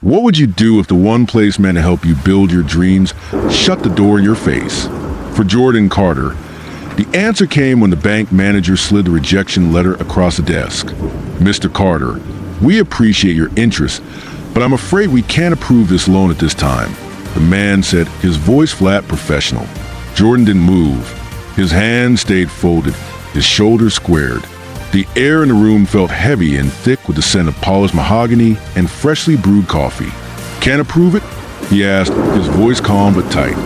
What would you do if the one place meant to help you build your dreams shut the door in your face? For Jordan Carter, the answer came when the bank manager slid the rejection letter across the desk. "Mr. Carter, we appreciate your interest, but I'm afraid we can't approve this loan at this time," the man said, his voice flat professional. Jordan didn't move. His hands stayed folded, his shoulders squared. The air in the room felt heavy and thick with the scent of polished mahogany and freshly brewed coffee. "Can't approve it?" he asked, his voice calm but tight.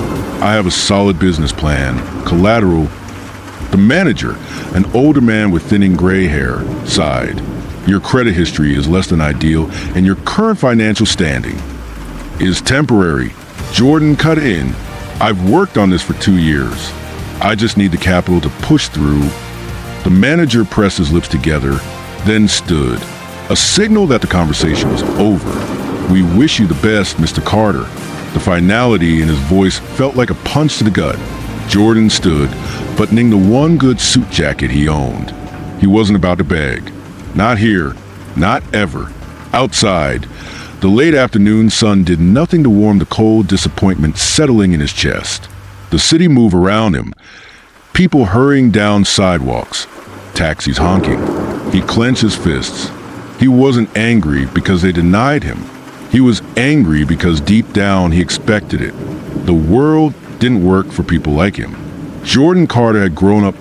"I have a solid business plan, collateral." The manager, an older man with thinning gray hair, sighed. "Your credit history is less than ideal, and your current financial standing is temporary." Jordan cut in. "I've worked on this for 2 years. I just need the capital to push through." The manager pressed his lips together, then stood, a signal that the conversation was over. "We wish you the best, Mr. Carter." The finality in his voice felt like a punch to the gut. Jordan stood, buttoning the one good suit jacket he owned. He wasn't about to beg. Not here, not ever. Outside, the late afternoon sun did nothing to warm the cold disappointment settling in his chest. The city moved around him, people hurrying down sidewalks, taxis honking. He clenched his fists. He wasn't angry because they denied him. He was angry because deep down he expected it. The world didn't work for people like him. Jordan Carter had grown up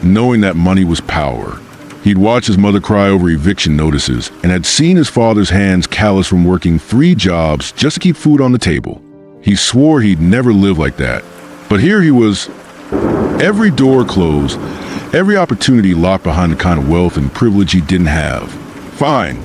knowing that money was power. He'd watched his mother cry over eviction notices and had seen his father's hands callous from working 3 jobs just to keep food on the table. He swore he'd never live like that. But here he was, every door closed, every opportunity locked behind the kind of wealth and privilege he didn't have. Fine.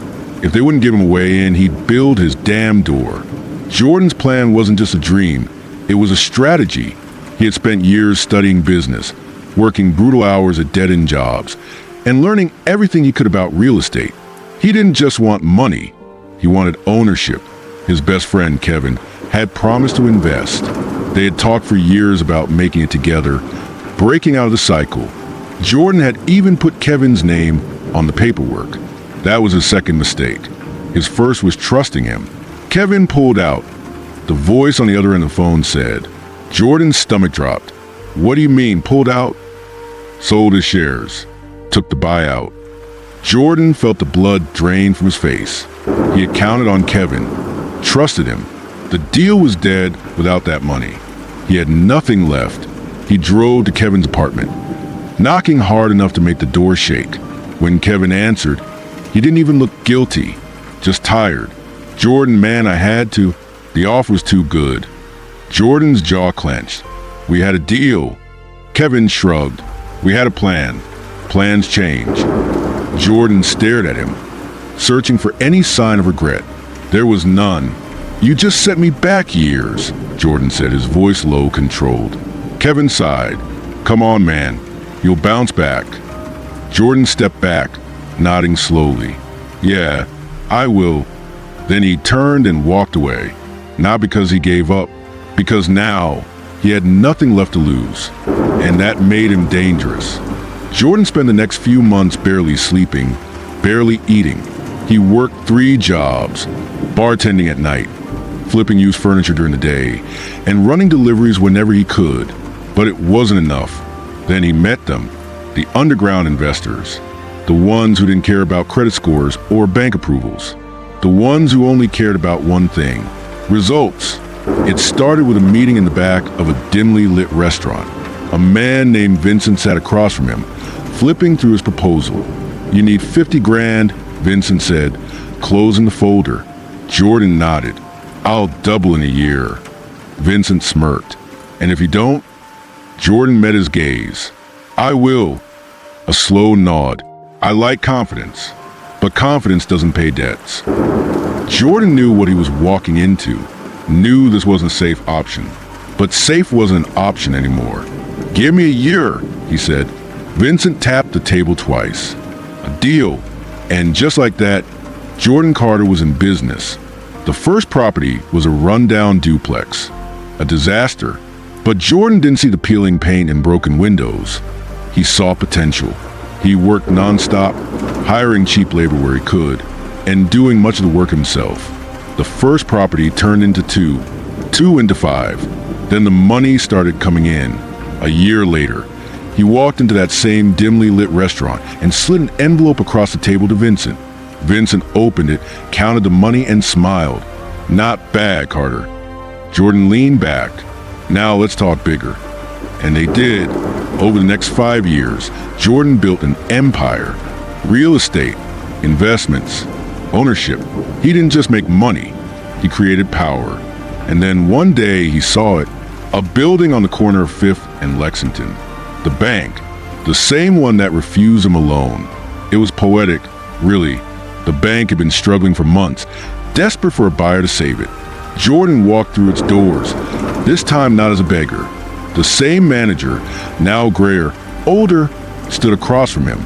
If they wouldn't give him a way in, he'd build his damn door. Jordan's plan wasn't just a dream. It was a strategy. He had spent years studying business, working brutal hours at dead-end jobs, and learning everything he could about real estate. He didn't just want money. He wanted ownership. His best friend, Kevin, had promised to invest. They had talked for years about making it together, breaking out of the cycle. Jordan had even put Kevin's name on the paperwork. That was his second mistake. His first was trusting him. Kevin pulled out. The voice on the other end of the phone said. Jordan's stomach dropped. "What do you mean, pulled out?" "Sold his shares. Took the buyout." Jordan felt the blood drain from his face. He had counted on Kevin, trusted him. The deal was dead without that money. He had nothing left. He drove to Kevin's apartment, knocking hard enough to make the door shake. When Kevin answered, he didn't even look guilty, just tired. "Jordan, man, I had to. The offer was too good." Jordan's jaw clenched. "We had a deal." Kevin shrugged. "We had a plan. Plans change." Jordan stared at him, searching for any sign of regret. There was none. "You just set me back years," Jordan said, his voice low, controlled. Kevin sighed. "Come on, man. You'll bounce back." Jordan stepped back, nodding slowly. "Yeah, I will." Then he turned and walked away. Not because he gave up, because now he had nothing left to lose, and that made him dangerous. Jordan spent the next few months barely sleeping, barely eating. He worked 3 jobs, bartending at night, flipping used furniture during the day, and running deliveries whenever he could. But it wasn't enough. Then he met them, the underground investors, the ones who didn't care about credit scores or bank approvals, the ones who only cared about one thing: results. It started with a meeting in the back of a dimly lit restaurant. A man named Vincent sat across from him, flipping through his proposal. "You need 50 grand, Vincent said, closing the folder. Jordan nodded. "I'll double in a year." Vincent smirked. "And if you don't?" Jordan met his gaze. "I will." A slow nod. "I like confidence, but confidence doesn't pay debts." Jordan knew what he was walking into, knew this wasn't a safe option. But safe wasn't an option anymore. "Give me a year," he said. Vincent tapped the table twice. A deal. And just like that, Jordan Carter was in business. The first property was a rundown duplex. A disaster. But Jordan didn't see the peeling paint and broken windows. He saw potential. He worked nonstop, hiring cheap labor where he could, and doing much of the work himself. The first property turned into two into five. Then the money started coming in. A year later, he walked into that same dimly lit restaurant and slid an envelope across the table to Vincent. Vincent opened it, counted the money, and smiled. "Not bad, Carter." Jordan leaned back. "Now let's talk bigger." And they did. Over the next 5 years, Jordan built an empire. Real estate, investments, ownership. He didn't just make money, he created power. And then one day he saw it, a building on the corner of 5th and Lexington. The bank, the same one that refused him a loan. It was poetic, really. The bank had been struggling for months, desperate for a buyer to save it. Jordan walked through its doors, this time not as a beggar. The same manager, now grayer, older, stood across from him.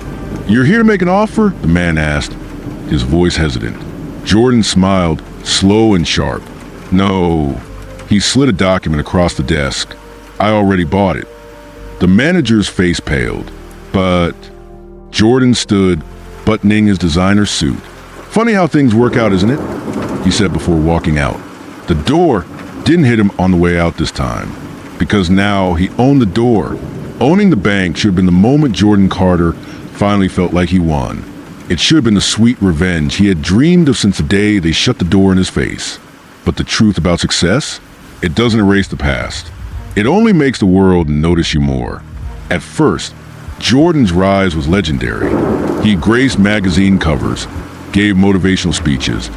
"You're here to make an offer?" the man asked, his voice hesitant. Jordan smiled, slow and sharp. "No." He slid a document across the desk. "I already bought it." The manager's face paled, but Jordan stood, buttoning his designer suit. "Funny how things work out, isn't it?" he said before walking out. The door didn't hit him on the way out this time, because now he owned the door. Owning the bank should have been the moment Jordan Carter finally felt like he won. It should have been the sweet revenge he had dreamed of since the day they shut the door in his face. But the truth about success? It doesn't erase the past. It only makes the world notice you more. At first, Jordan's rise was legendary. He graced magazine covers, gave motivational speeches,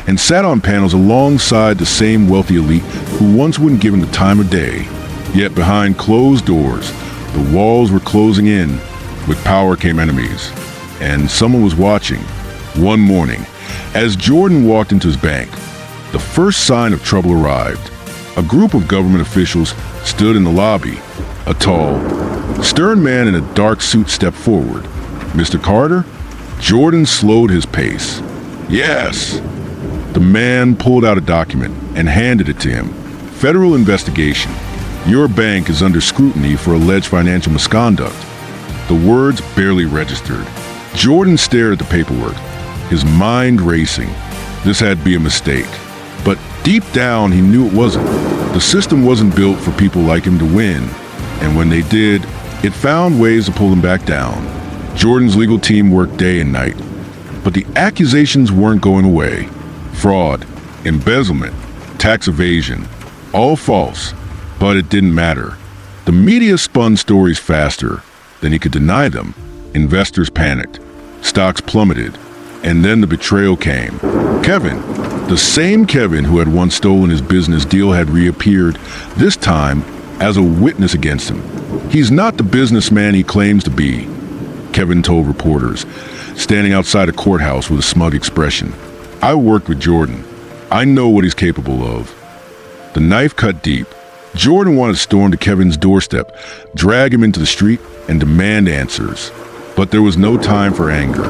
and sat on panels alongside the same wealthy elite who once wouldn't give him the time of day. Yet behind closed doors, the walls were closing in. With power came enemies. And someone was watching. One morning, as Jordan walked into his bank, the first sign of trouble arrived. A group of government officials stood in the lobby. A tall, stern man in a dark suit stepped forward. "Mr. Carter?" Jordan slowed his pace. "Yes." The man pulled out a document and handed it to him. "Federal investigation. Your bank is under scrutiny for alleged financial misconduct." The words barely registered. Jordan stared at the paperwork, his mind racing. This had to be a mistake. But deep down, he knew it wasn't. The system wasn't built for people like him to win. And when they did, it found ways to pull them back down. Jordan's legal team worked day and night. But the accusations weren't going away. Fraud, embezzlement, tax evasion, all false. But it didn't matter. The media spun stories faster than he could deny them. Investors panicked. Stocks plummeted. And then the betrayal came. Kevin, the same Kevin who had once stolen his business deal, had reappeared, this time as a witness against him. "He's not the businessman he claims to be," Kevin told reporters, standing outside a courthouse with a smug expression. "I worked with Jordan. I know what he's capable of." The knife cut deep. Jordan wanted to storm to Kevin's doorstep, drag him into the street, and demand answers. But there was no time for anger.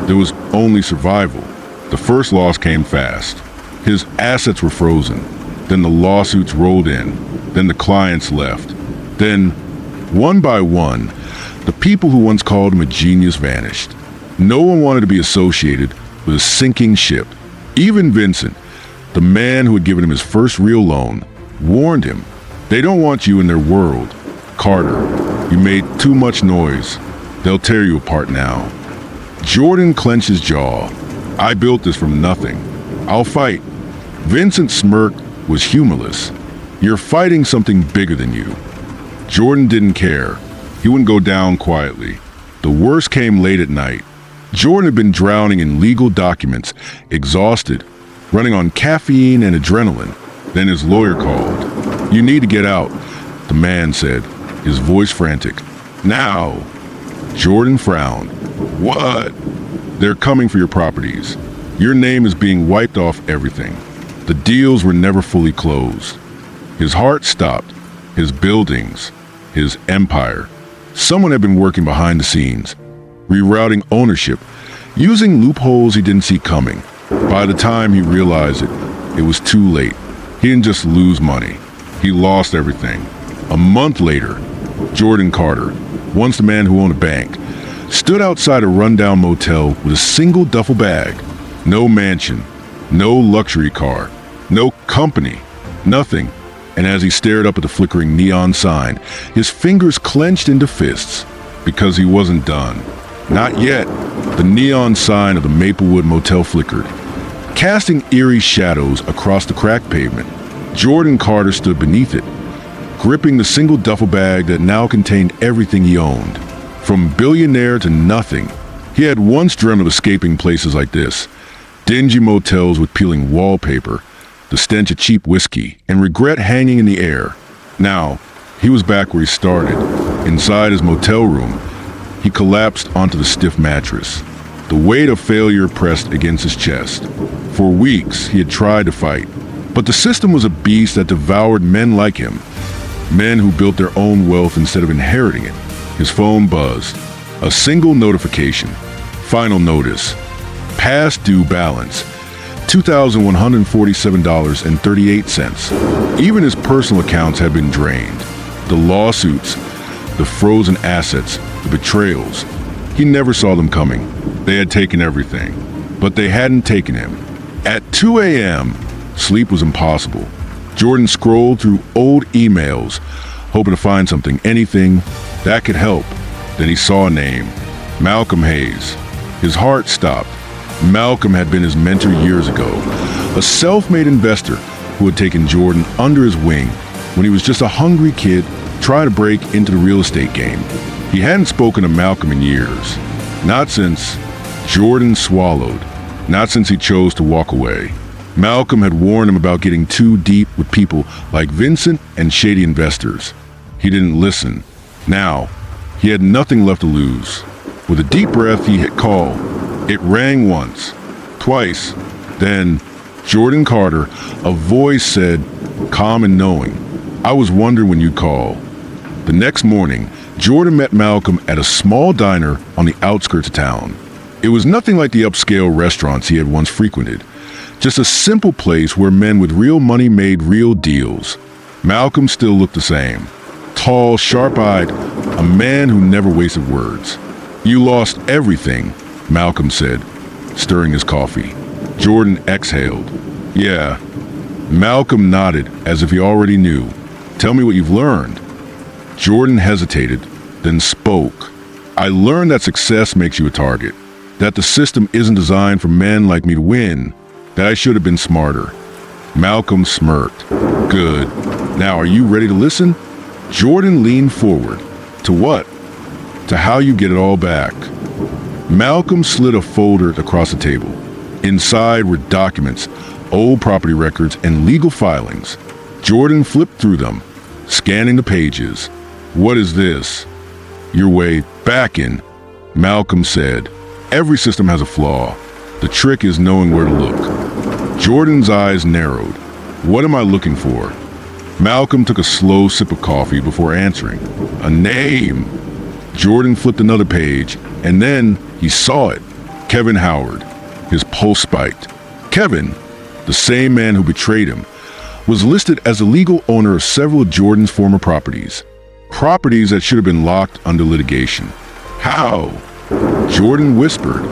There was only survival. The first loss came fast. His assets were frozen. Then the lawsuits rolled in. Then the clients left. Then, one by one, the people who once called him a genius vanished. No one wanted to be associated with a sinking ship. Even Vincent, the man who had given him his first real loan, warned him. "They don't want you in their world. Carter, you made too much noise. They'll tear you apart now." Jordan clenched his jaw. "I built this from nothing. I'll fight." Vincent's smirk was humorless. "You're fighting something bigger than you." Jordan didn't care. He wouldn't go down quietly. The worst came late at night. Jordan had been drowning in legal documents, exhausted, running on caffeine and adrenaline. Then his lawyer called. "You need to get out," the man said, his voice frantic. "Now." Jordan frowned. "What?" "They're coming for your properties. Your name is being wiped off everything." The deals were never fully closed. His heart stopped. His buildings, his empire. Someone had been working behind the scenes, rerouting ownership, using loopholes he didn't see coming. By the time he realized it, it was too late. He didn't just lose money. He lost everything. A month later, Jordan Carter, once the man who owned a bank, stood outside a rundown motel with a single duffel bag. No mansion, No luxury car, no company, nothing. And as he stared up at the flickering neon sign, his fingers clenched into fists because he wasn't done. Not yet. The neon sign of the Maplewood Motel flickered, casting eerie shadows across the cracked pavement. Jordan Carter stood beneath it, gripping the single duffel bag that now contained everything he owned. From billionaire to nothing, he had once dreamt of escaping places like this. Dingy motels with peeling wallpaper, the stench of cheap whiskey, and regret hanging in the air. Now, he was back where he started. Inside his motel room, he collapsed onto the stiff mattress. The weight of failure pressed against his chest. For weeks, he had tried to fight, but the system was a beast that devoured men like him. Men who built their own wealth instead of inheriting it. His phone buzzed. A single notification. Final notice. Past due balance. $2,147.38. Even his personal accounts had been drained. The lawsuits, the frozen assets, the betrayals. He never saw them coming. They had taken everything, but they hadn't taken him. At 2 a.m., sleep was impossible. Jordan scrolled through old emails, hoping to find something, anything that could help. Then he saw a name, Malcolm Hayes. His heart stopped. Malcolm had been his mentor years ago, a self-made investor who had taken Jordan under his wing when he was just a hungry kid trying to break into the real estate game. He hadn't spoken to Malcolm in years, not since Jordan swallowed, not since he chose to walk away. Malcolm had warned him about getting too deep with people like Vincent and shady investors. He didn't listen. Now, he had nothing left to lose. With a deep breath, he hit call. It rang once, twice. Then, Jordan Carter, a voice said, calm and knowing, I was wondering when you'd call. The next morning, Jordan met Malcolm at a small diner on the outskirts of town. It was nothing like the upscale restaurants he had once frequented, just a simple place where men with real money made real deals. Malcolm still looked the same. Tall, sharp-eyed, a man who never wasted words. You lost everything, Malcolm said, stirring his coffee. Jordan exhaled. Yeah. Malcolm nodded as if he already knew. Tell me what you've learned. Jordan hesitated, then spoke. I learned that success makes you a target, that the system isn't designed for men like me to win, that I should have been smarter. Malcolm smirked. Good. Now, are you ready to listen? Jordan leaned forward. To what? To how you get it all back. Malcolm slid a folder across the table. Inside were documents, old property records, and legal filings. Jordan flipped through them, scanning the pages. What is this? Your way back in, Malcolm said. Every system has a flaw. The trick is knowing where to look. Jordan's eyes narrowed. What am I looking for? Malcolm took a slow sip of coffee before answering. A name. Jordan flipped another page, and then he saw it. Kevin Howard. His pulse spiked. Kevin, the same man who betrayed him, was listed as the legal owner of several of Jordan's former properties. Properties that should have been locked under litigation. How? Jordan whispered.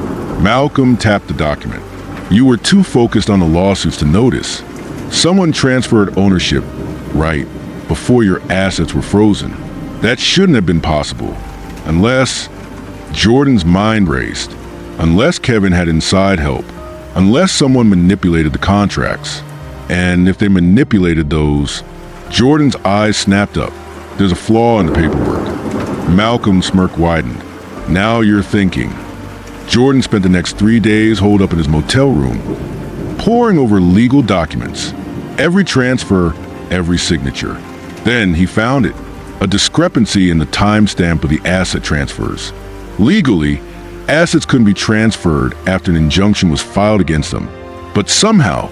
Malcolm tapped the document. You were too focused on the lawsuits to notice. Someone transferred ownership, right, before your assets were frozen. That shouldn't have been possible. Unless Jordan's mind raced. Unless Kevin had inside help. Unless someone manipulated the contracts. And if they manipulated those, Jordan's eyes snapped up. There's a flaw in the paperwork. Malcolm's smirk widened. Now you're thinking. Jordan spent the next 3 days holed up in his motel room, poring over legal documents. Every transfer, every signature. Then he found it. A discrepancy in the timestamp of the asset transfers. Legally, assets couldn't be transferred after an injunction was filed against them. But somehow,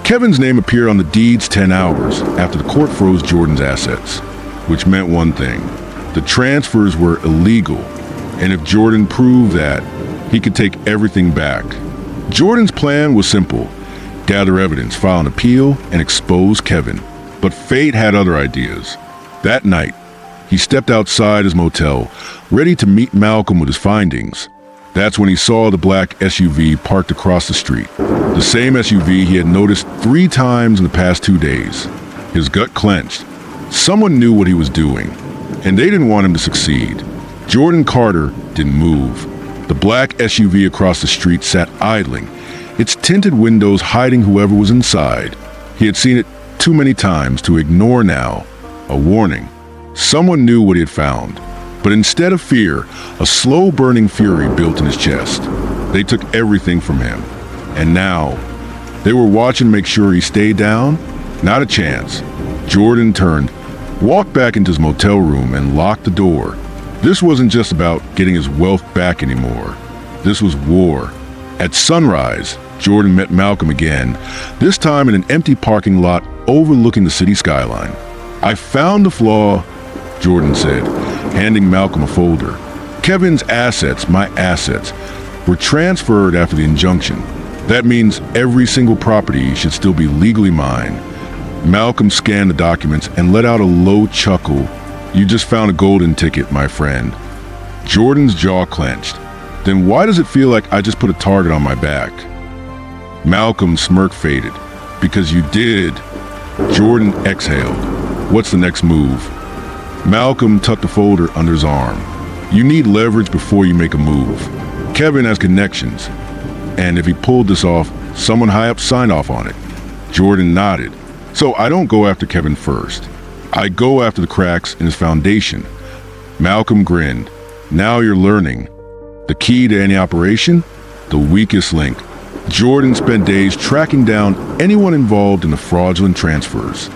Kevin's name appeared on the deeds 10 hours after the court froze Jordan's assets, which meant one thing. The transfers were illegal, and if Jordan proved that, he could take everything back. Jordan's plan was simple. Gather evidence, file an appeal, and expose Kevin. But fate had other ideas. That night, he stepped outside his motel, ready to meet Malcolm with his findings. That's when he saw the black SUV parked across the street. The same SUV he had noticed 3 times in the past 2 days. His gut clenched. Someone knew what he was doing, and they didn't want him to succeed. Jordan Carter didn't move. The black SUV across the street sat idling, its tinted windows hiding whoever was inside. He had seen it too many times to ignore now. A warning. Someone knew what he had found. But instead of fear, a slow-burning fury built in his chest. They took everything from him. And now, they were watching to make sure he stayed down? Not a chance. Jordan turned, walked back into his motel room, and locked the door. This wasn't just about getting his wealth back anymore. This was war. At sunrise, Jordan met Malcolm again, this time in an empty parking lot overlooking the city skyline. "I found the flaw," Jordan said, handing Malcolm a folder. "Kevin's assets, my assets, were transferred after the injunction. That means every single property should still be legally mine." Malcolm scanned the documents and let out a low chuckle. "You just found a golden ticket, my friend." Jordan's jaw clenched. "Then why does it feel like I just put a target on my back?" Malcolm's smirk faded. "Because you did." Jordan exhaled. "What's the next move?" Malcolm tucked the folder under his arm. "You need leverage before you make a move. Kevin has connections, and if he pulled this off, someone high up signed off on it." Jordan nodded. "So I don't go after Kevin first. I go after the cracks in his foundation." Malcolm grinned. "Now you're learning. The key to any operation? The weakest link." Jordan spent days tracking down anyone involved in the fraudulent transfers.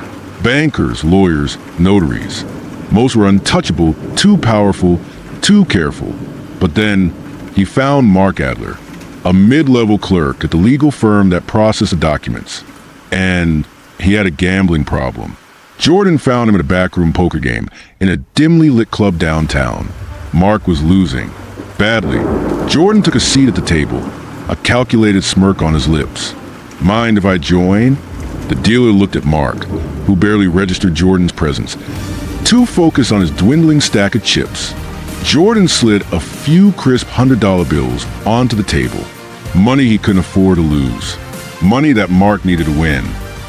Bankers, lawyers, notaries. Most were untouchable, too powerful, too careful. But then he found Mark Adler, a mid-level clerk at the legal firm that processed the documents. And he had a gambling problem. Jordan found him at a backroom poker game in a dimly lit club downtown. Mark was losing. Badly. Jordan took a seat at the table, a calculated smirk on his lips. "Mind if I join?" The dealer looked at Mark, who barely registered Jordan's presence, too focused on his dwindling stack of chips. Jordan slid a few crisp $100 bills onto the table. Money he couldn't afford to lose. Money that Mark needed to win.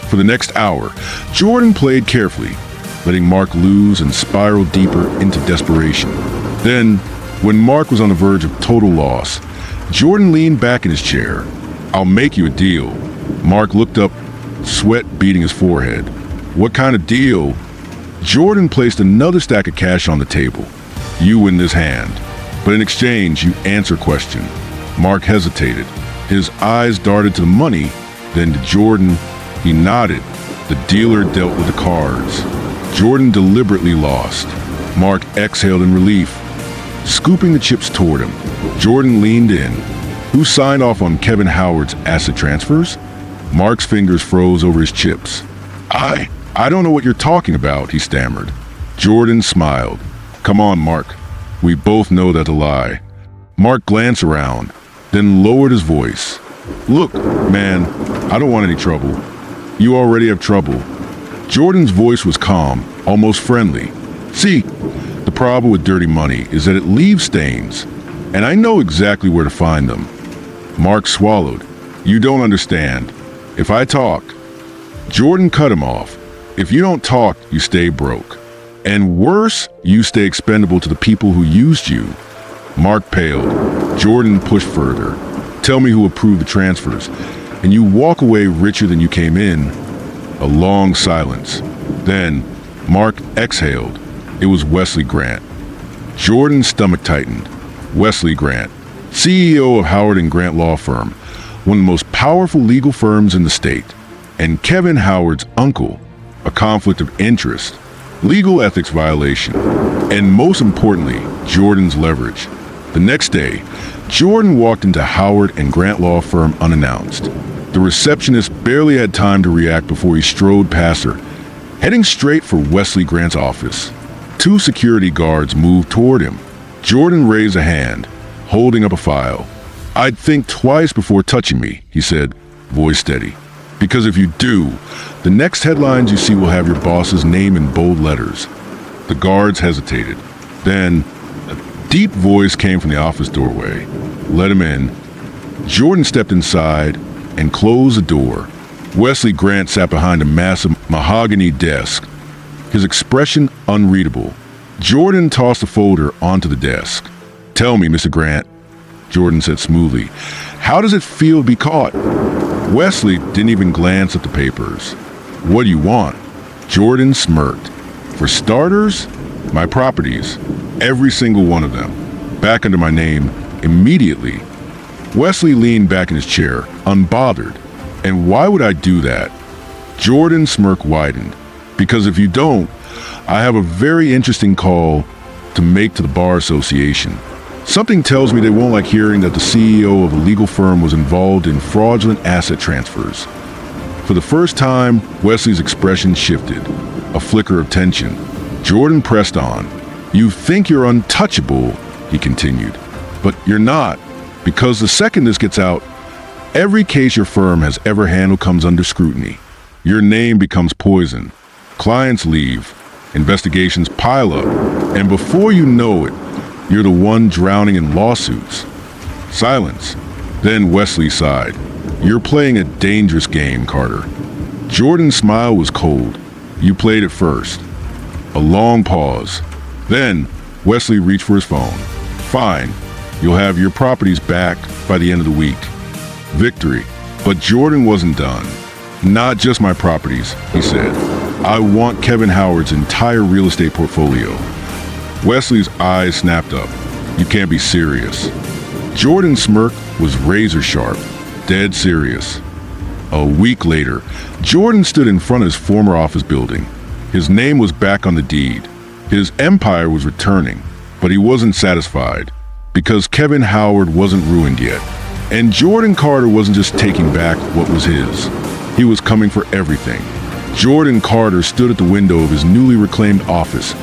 For the next hour, Jordan played carefully, letting Mark lose and spiral deeper into desperation. Then, when Mark was on the verge of total loss, Jordan leaned back in his chair. "I'll make you a deal." Mark looked up, sweat beading his forehead. "What kind of deal?" Jordan placed another stack of cash on the table. "You win this hand, but in exchange, you answer question." Mark hesitated. His eyes darted to the money, then to Jordan. He nodded. The dealer dealt with the cards. Jordan deliberately lost. Mark exhaled in relief. Scooping the chips toward him, Jordan leaned in. "Who signed off on Kevin Howard's asset transfers?" Mark's fingers froze over his chips. I don't know what you're talking about," he stammered. Jordan smiled. "Come on, Mark. We both know that's a lie." Mark glanced around, then lowered his voice. "Look, man, I don't want any trouble. You already have trouble." Jordan's voice was calm, almost friendly. "See, the problem with dirty money is that it leaves stains, and I know exactly where to find them." Mark swallowed. "You don't understand. If I talk..." Jordan cut him off. "If you don't talk, you stay broke. And worse, you stay expendable to the people who used you." Mark paled. Jordan pushed further. "Tell me who approved the transfers, and you walk away richer than you came in." A long silence. Then, Mark exhaled. It was Wesley Grant. Jordan's stomach tightened. Wesley Grant, CEO of Howard and Grant Law Firm, one of the most powerful legal firms in the state. And Kevin Howard's uncle, a conflict of interest, legal ethics violation, and most importantly, Jordan's leverage. The next day, Jordan walked into Howard and Grant Law Firm unannounced. The receptionist barely had time to react before he strode past her, heading straight for Wesley Grant's office. 2 security guards moved toward him. Jordan raised a hand, holding up a file. "I'd think twice before touching me," he said, voice steady. "Because if you do, the next headlines you see will have your boss's name in bold letters." The guards hesitated. Then, a deep voice came from the office doorway. let him in. Jordan stepped inside and closed the door. Wesley Grant sat behind a massive mahogany desk, his expression unreadable. Jordan tossed the folder onto the desk. "Tell me, Mr. Grant," Jordan said smoothly, "how does it feel to be caught?" Wesley didn't even glance at the papers. "What do you want?" Jordan smirked. "For starters, my properties, every single one of them, back under my name immediately." Wesley leaned back in his chair, unbothered. "And why would I do that?" Jordan's smirk widened. "Because if you don't, I have a very interesting call to make to the Bar Association. Something tells me they won't like hearing that the CEO of a legal firm was involved in fraudulent asset transfers." For the first time, Wesley's expression shifted, a flicker of tension. Jordan pressed on. "You think you're untouchable," he continued, "but you're not, because the second this gets out, every case your firm has ever handled comes under scrutiny. Your name becomes poison. Clients leave, investigations pile up, and before you know it, you're the one drowning in lawsuits." Silence. Then Wesley sighed. "You're playing a dangerous game, Carter." Jordan's smile was cold. "You played it first." A long pause. Then Wesley reached for his phone. "Fine. You'll have your properties back by the end of the week." Victory. But Jordan wasn't done. "Not just my properties," he said. "I want Kevin Howard's entire real estate portfolio." Wesley's eyes snapped up. "You can't be serious." Jordan's smirk was razor sharp, dead serious. A week later, Jordan stood in front of his former office building. His name was back on the deed. His empire was returning, but he wasn't satisfied, because Kevin Howard wasn't ruined yet. And Jordan Carter wasn't just taking back what was his. He was coming for everything. Jordan Carter stood at the window of his newly reclaimed office,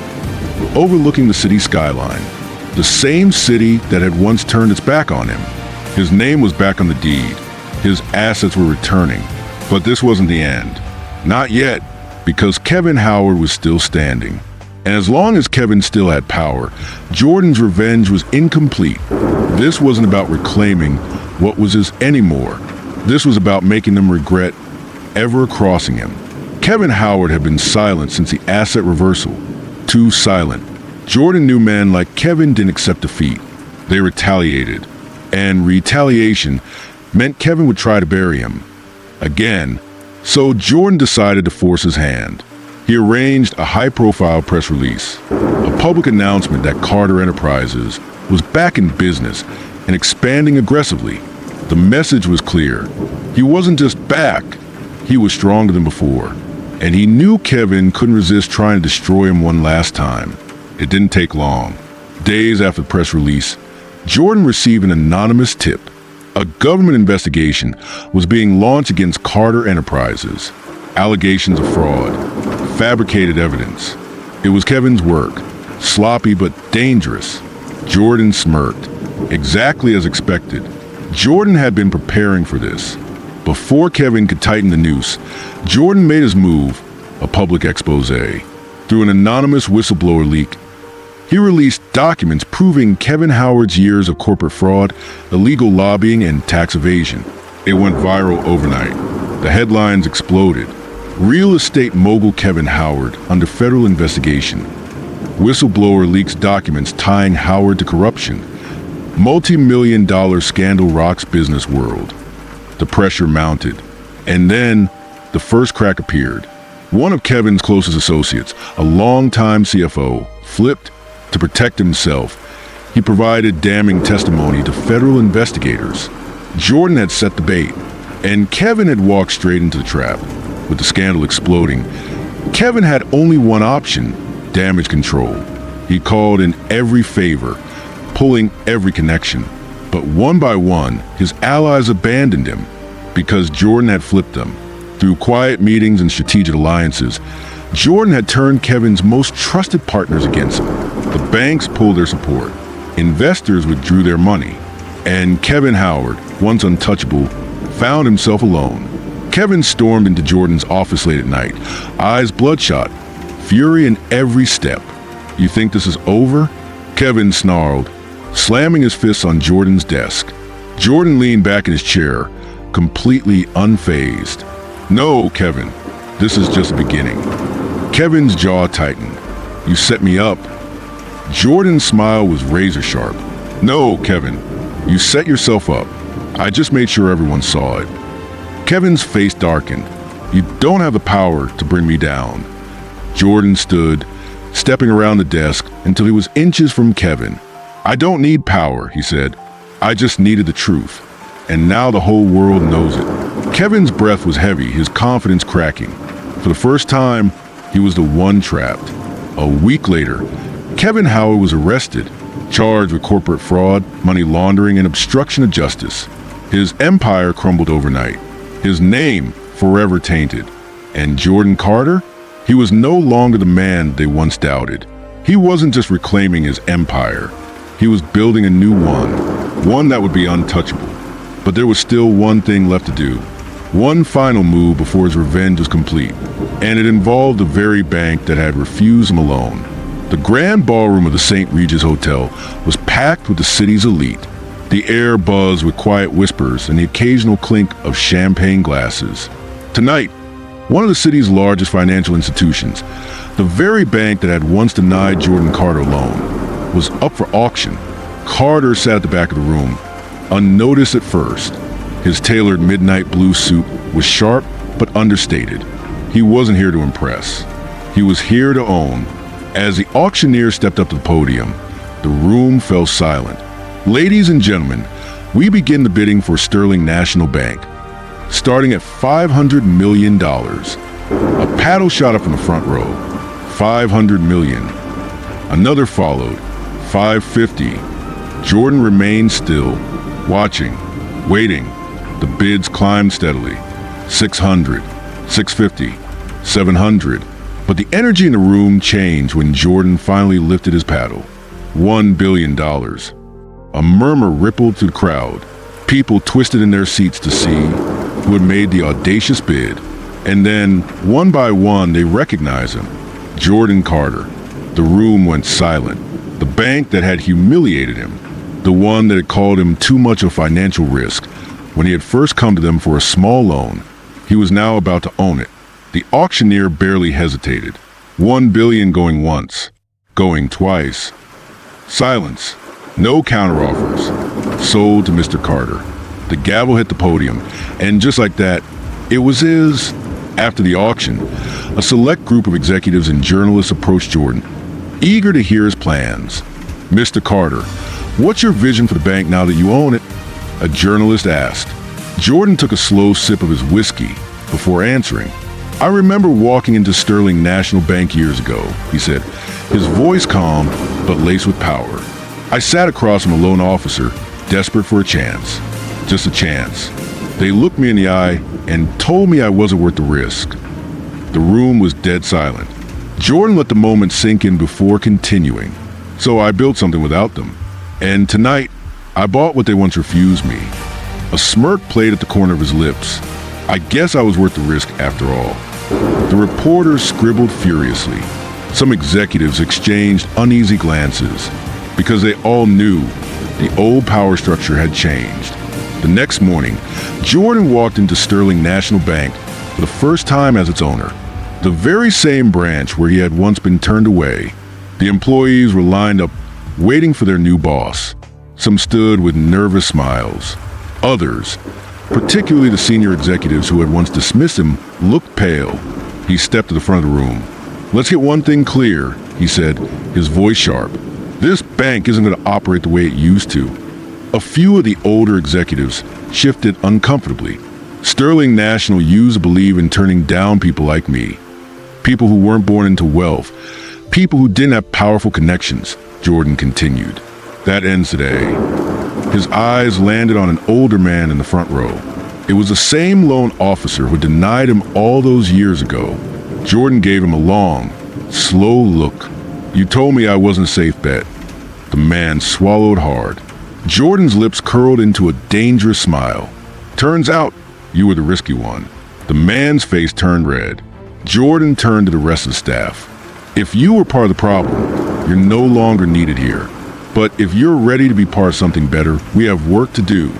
overlooking the city skyline, the same city that had once turned its back on him. His name was back on the deed. His assets were returning. But this wasn't the end. Not yet, because Kevin Howard was still standing. And as long as Kevin still had power, Jordan's revenge was incomplete. This wasn't about reclaiming what was his anymore. This was about making them regret ever crossing him. Kevin Howard had been silent since the asset reversal. Too silent. Jordan knew men like Kevin didn't accept defeat. They retaliated. And retaliation meant Kevin would try to bury him. Again. So Jordan decided to force his hand. He arranged a high-profile press release, a public announcement that Carter Enterprises was back in business and expanding aggressively. The message was clear. He wasn't just back, he was stronger than before. And he knew Kevin couldn't resist trying to destroy him one last time. It didn't take long. Days after the press release, Jordan received an anonymous tip. A government investigation was being launched against Carter Enterprises. Allegations of fraud, fabricated evidence. It was Kevin's work, sloppy but dangerous. Jordan smirked. Exactly as expected. Jordan had been preparing for this. Before Kevin could tighten the noose, Jordan made his move, a public expose. Through an anonymous whistleblower leak, he released documents proving Kevin Howard's years of corporate fraud, illegal lobbying, and tax evasion. It went viral overnight. The headlines exploded. Real estate mogul Kevin Howard under federal investigation. Whistleblower leaks documents tying Howard to corruption. Multi-million-dollar scandal rocks business world. The pressure mounted. And then, the first crack appeared. One of Kevin's closest associates, a longtime CFO, flipped to protect himself. He provided damning testimony to federal investigators. Jordan had set the bait, and Kevin had walked straight into the trap. With the scandal exploding, Kevin had only one option: damage control. He called in every favor, pulling every connection. But one by one, his allies abandoned him because Jordan had flipped them. Through quiet meetings and strategic alliances, Jordan had turned Kevin's most trusted partners against him. The banks pulled their support. Investors withdrew their money. And Kevin Howard, once untouchable, found himself alone. Kevin stormed into Jordan's office late at night, eyes bloodshot, fury in every step. "You think this is over?" Kevin snarled. slamming his fists on Jordan's desk. Jordan leaned back in his chair, completely unfazed. "No, Kevin, this is just the beginning." Kevin's jaw tightened. "You set me up." Jordan's smile was razor sharp. "No, Kevin, you set yourself up. I just made sure everyone saw it." Kevin's face darkened. "You don't have the power to bring me down." Jordan stood, stepping around the desk until he was inches from Kevin. "I don't need power," he said. "I just needed the truth. And now the whole world knows it." Kevin's breath was heavy, his confidence cracking. For the first time, he was the one trapped. A week later, Kevin Howard was arrested, charged with corporate fraud, money laundering, and obstruction of justice. His empire crumbled overnight, his name forever tainted. And Jordan Carter? He was no longer the man they once doubted. He wasn't just reclaiming his empire. He was building a new one that would be untouchable. But there was still one thing left to do. One final move before his revenge was complete. And it involved the very bank that had refused him a loan. The grand ballroom of the St. Regis Hotel was packed with the city's elite. The air buzzed with quiet whispers and the occasional clink of champagne glasses. Tonight, one of the city's largest financial institutions, the very bank that had once denied Jordan Carter a loan, was up for auction. Carter sat at the back of the room, unnoticed at first. His tailored midnight blue suit was sharp but understated. He wasn't here to impress. He was here to own. As the auctioneer stepped up to the podium, the room fell silent. "Ladies and gentlemen, we begin the bidding for Sterling National Bank, starting at $500 million. A paddle shot up in the front row. $500 million. Another followed. $550. Jordan remained still, watching, waiting. The bids climbed steadily. $600, $650, $700. But the energy in the room changed when Jordan finally lifted his paddle. $1 billion. A murmur rippled through the crowd. People twisted in their seats to see who had made the audacious bid. And then, one by one, they recognized him. Jordan Carter. The room went silent. The bank that had humiliated him. The one that had called him too much of financial risk. When he had first come to them for a small loan, he was now about to own it. The auctioneer barely hesitated. $1 billion going once, going twice. Silence. No counteroffers. Sold to Mr. Carter. The gavel hit the podium, and just like that, it was his. After the auction, a select group of executives and journalists approached Jordan, eager to hear his plans. "Mr. Carter, what's your vision for the bank now that you own it?" a journalist asked. Jordan took a slow sip of his whiskey before answering. "I remember walking into Sterling National Bank years ago," he said, his voice calm but laced with power. "I sat across from a loan officer, desperate for a chance. Just a chance. They looked me in the eye and told me I wasn't worth the risk." The room was dead silent. Jordan let the moment sink in before continuing. "So I built something without them. And tonight, I bought what they once refused me." A smirk played at the corner of his lips. "I guess I was worth the risk after all." The reporters scribbled furiously. Some executives exchanged uneasy glances because they all knew the old power structure had changed. The next morning, Jordan walked into Sterling National Bank for the first time as its owner. The very same branch where he had once been turned away. The employees were lined up, waiting for their new boss. Some stood with nervous smiles. Others, particularly the senior executives who had once dismissed him, looked pale. He stepped to the front of the room. "Let's get one thing clear," he said, his voice sharp. "This bank isn't going to operate the way it used to." A few of the older executives shifted uncomfortably. "Sterling National used to believe in turning down people like me. People who weren't born into wealth. People who didn't have powerful connections," Jordan continued. "That ends today." His eyes landed on an older man in the front row. It was the same loan officer who denied him all those years ago. Jordan gave him a long, slow look. "You told me I wasn't a safe bet." The man swallowed hard. Jordan's lips curled into a dangerous smile. "Turns out, you were the risky one." The man's face turned red. Jordan turned to the rest of the staff. "If you were part of the problem, you're no longer needed here. But if you're ready to be part of something better, we have work to do.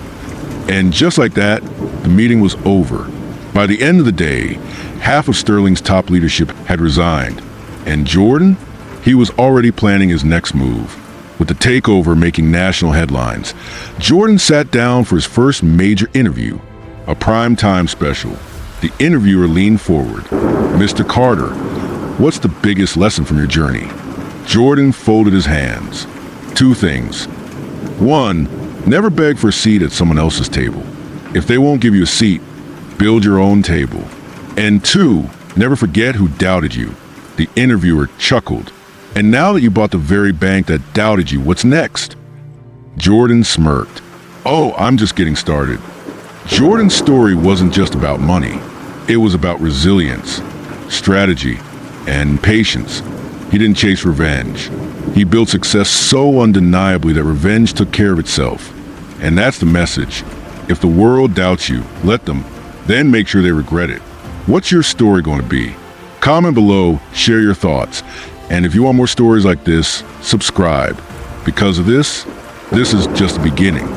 And just like that, the meeting was over. By the end of the day, half of Sterling's top leadership had resigned. And Jordan? He was already planning his next move. With the takeover making national headlines, Jordan sat down for his first major interview, a primetime special. The interviewer leaned forward. "Mr. Carter, what's the biggest lesson from your journey?" Jordan folded his hands. Two things. One, never beg for a seat at someone else's table. If they won't give you a seat, build your own table. And two, never forget who doubted you. The interviewer chuckled. "And now that you bought the very bank that doubted you, what's next?" Jordan smirked. "Oh, I'm just getting started." Jordan's story wasn't just about money. It was about resilience, strategy, and patience. He didn't chase revenge. He built success so undeniably that revenge took care of itself. And that's the message. If the world doubts you, let them. Then make sure they regret it. What's your story going to be? Comment below, share your thoughts. And if you want more stories like this, subscribe. Because of this is just the beginning.